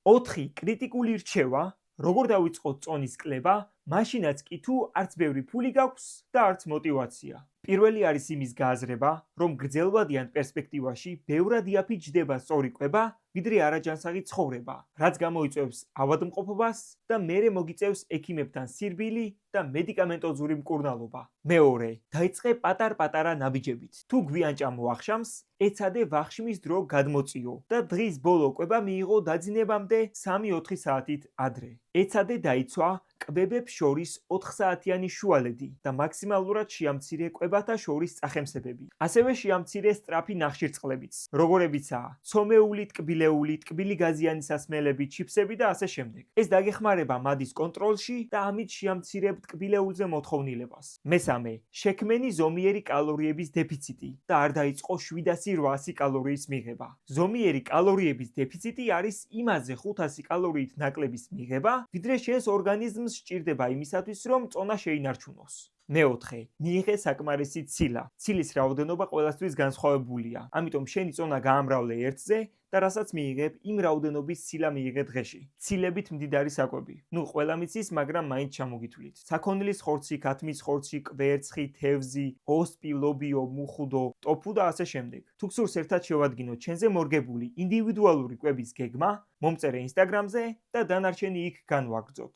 4 კრიტიკული რჩევა, როგორ დავიწყოთ წონის კლება, მაშინაც კი თუ არც ბევრი ფული გაქვს და არც мотиваცია. პირველი არის იმის გააზრება, რომ გრძელვადიან პერსპექტივაში ბევრად იაფიჯდება სწორი კვება, ვიდრე არაჯანსაღი ცხოვრება, რაც გამოიწვევს ავადმყოფობას და მერე მოგიწევს ექიმებთან სირბილი და მედიკამენტოზური მკურნალობა. მეორე, დაიწყე პატარ-პატარა ნაბიჯებით. თუ გვიან ჭამოახშამს, ეცადე ვახშმის დრო გადმოწიო და დღის ბოლო კვება მიიღო დაძინებამდე 3-4 საათით ადრე. ეცადე დაიცვა კვებებს შორის 4 საათიანი შუალედი და მაქსიმალურად შეამცირე კვებათა შორის წახემსებები. ასევე შეამცირე სწრაფი ნახშირწყლებიც, როგორებიცაა ცომეული, ტკბილეული, ტკბილი გაზიანი სასმელები, ჩიფსები და ასე შემდეგ. ეს დაგეხმარება მადის კონტროლში და ამით შეამცირებ ტკბილეულზე მოთხოვნილებას. მესამე, შექმენი ზომიერი კალორიების დეფიციტი და არ დაიწყო 700-800 კალორიის მიღება. ზომიერი კალორიების დეფიციტი არის იმაზე 500 კალორიით ნაკლების მიღება, ვიდრე შენს ორგანიზმს სჭირდება იმისათვის, რომ წონა შეინარჩუნოს. მეოთხე, მიიღე საკმარისი ცილა. ცილის რაოდენობა ყველასთვის განსხვავებულია, ამიტომ შენი წონა გაამრავლე ერთზე და რასაც მიიღებ, იმ რაოდენობის ცილა მიიღე დღეში. ცილებით მდიდარი საკვები. ყველა მიცის, მაგრამ მაინც ჩამოგითვლით. საქონლის ხორცი, ქათმის ხორცი, კვერცხი, თევზი, ოსპი, ლობიო, მუხუდო, ტოფუ და ასე შემდეგ. თუ გსურს ერთად შევადგინოთ ჩვენზე მორგებული ინდივიდუალური კვების გეგმა, მომწერე ინსტაგრამზე და დანარჩენი იქ განვაგრძოთ.